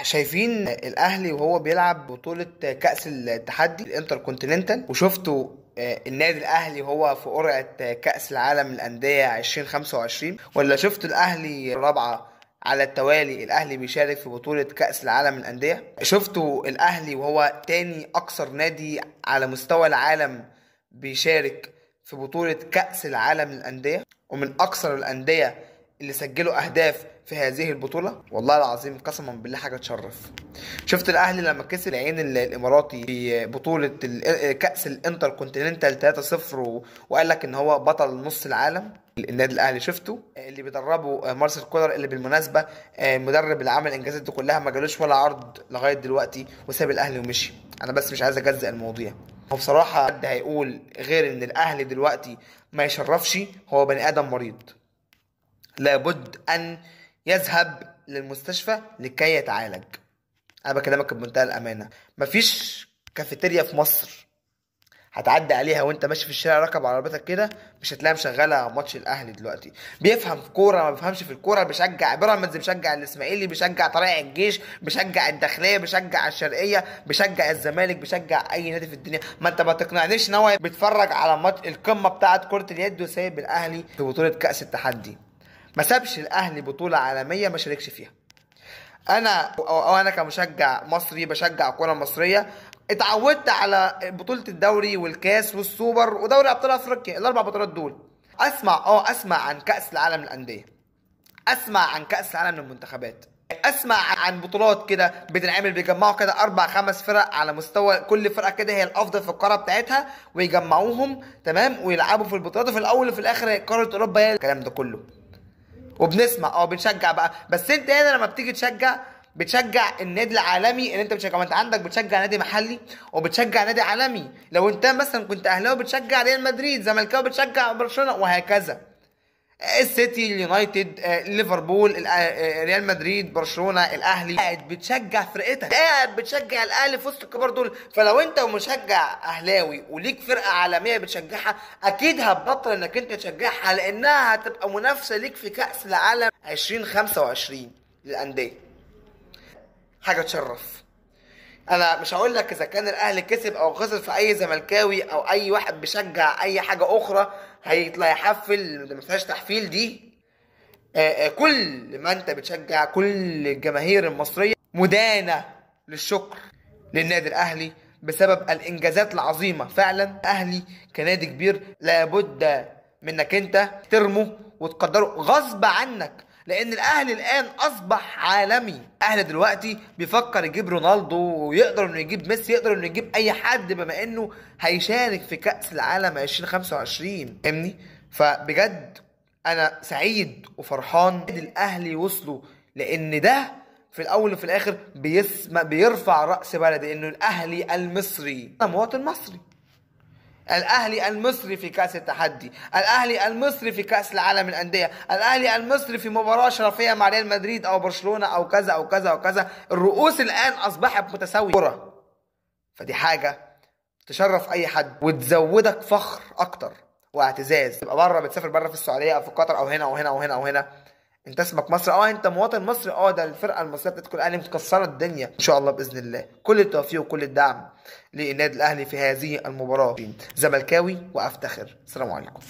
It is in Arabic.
شايفين الاهلي وهو بيلعب بطولة كأس التحدي الانتر كونتيننتال، وشفتوا النادي الاهلي وهو في قرعة كأس العالم للأندية 2025، ولا شفتوا الاهلي الرابعة على التوالي الاهلي بيشارك في بطولة كأس العالم للأندية؟ شفتوا الاهلي وهو تاني اكثر نادي على مستوى العالم بيشارك في بطولة كأس العالم للأندية، ومن اكثر الأندية اللي سجلوا اهداف في هذه البطولة؟ والله العظيم قسما بالله حاجة تشرف. شفت الاهلي لما كسب العين الاماراتي في بطولة كأس الانتر كونتيننتال 3-0 وقال لك ان هو بطل نص العالم. النادي الاهلي شفته اللي بيدربه مارسيل كولر، اللي بالمناسبة المدرب اللي عمل الانجازات دي كلها ما جالوش ولا عرض لغاية دلوقتي وساب الاهلي ومشي. انا بس مش عايز اجزء المواضيع. هو بصراحة حد هيقول غير ان الاهلي دلوقتي ما يشرفش؟ هو بني ادم مريض، لابد ان يذهب للمستشفى لكي يتعالج. انا بكلمك بمنتهى الامانه، مفيش كافيتيريا في مصر هتعدي عليها وانت ماشي في الشارع راكب عربيتك كده مش هتلاقيها مشغله ماتش الاهلي. دلوقتي بيفهم في كوره ما بيفهمش في الكوره، بيشجع بيراميدز، بيشجع الاسماعيلي، بيشجع طلائع الجيش، بيشجع الداخليه، بيشجع الشرقيه، بيشجع الزمالك، بيشجع اي نادي في الدنيا. ما انت ما تقنعنيش ان هو بيتفرج على ماتش القمه بتاعه كره اليد وسايب الاهلي في بطوله كاس التحدي. ما سابش الاهلي بطوله عالميه ما شاركش فيها. انا كمشجع مصري بشجع الكره المصريه، اتعودت على بطوله الدوري والكاس والسوبر ودوري ابطال افريقيا، الاربع بطولات دول. اسمع عن كاس العالم للانديه، اسمع عن كاس العالم للمنتخبات، اسمع عن بطولات كده بتنعمل، بيجمعوا كده 4-5 فرق على مستوى كل فرقه كده هي الافضل في القاره بتاعتها، ويجمعوهم تمام ويلعبوا في البطولات، وفي الاول وفي الاخر قاره اوروبا هي الكلام ده كله. وبنسمع بنشجع بقى، بس انت هنا لما بتيجي تشجع بتشجع النادي العالمي اللي انت بتشجعه. انت عندك بتشجع نادي محلي وبتشجع نادي عالمي. لو انت مثلا كنت اهلاوي بتشجع ريال مدريد، زملكاوي بتشجع برشلونه، وهكذا. السيتي، اليونايتد، ليفربول، ريال مدريد، برشلونه، الاهلي. قاعد بتشجع فرقتك، قاعد بتشجع الاهلي في وسط الكبار دول. فلو انت مشجع اهلاوي وليك فرقه عالميه بتشجعها، اكيد هتبطل انك انت تشجعها، لانها هتبقى منافسه ليك في كاس العالم 2025 للانديه. حاجه تشرف. انا مش هقول لك اذا كان الاهلي كسب او خسر، في اي زملكاوي او اي واحد بيشجع اي حاجه اخرى هيطلع يحفل، ده ما فيهاش تحفيل دي. كل ما انت بتشجع، كل الجماهير المصريه مدانه للشكر للنادي الاهلي بسبب الانجازات العظيمه. فعلا الاهلي كنادي كبير لابد منك انت ترمه وتقدره غصب عنك، لان الاهلي الان اصبح عالمي. الاهلي دلوقتي بيفكر يجيب رونالدو، ويقدر انه يجيب ميسي، يقدر انه يجيب اي حد بما انه هيشارك في كأس العالم 2025. فاهمني؟ فبجد انا سعيد وفرحان الاهلي وصلوا، لان ده في الاول وفي الاخر بيرفع رأس بلدي، انه الاهلي المصري، انا مواطن مصري. الاهلي المصري في كاس التحدي، الاهلي المصري في كاس العالم للانديه، الاهلي المصري في مباراه شرفيه مع ريال مدريد او برشلونه او كذا او كذا او كذا. الرؤوس الان اصبحت متساويه، فدي حاجه تشرف اي حد وتزودك فخر اكتر واعتزاز. تبقى بره، بتسافر بره في السعوديه او في قطر او هنا او هنا او هنا او هنا، انت اسمك مصري، انت مواطن مصري. ده الفرقه المصريه بتاعتكم الاهلي مكسره الدنيا ان شاء الله باذن الله. كل التوفيق وكل الدعم للنادي الاهلي في هذه المباراه. زملكاوي وافتخر. السلام عليكم.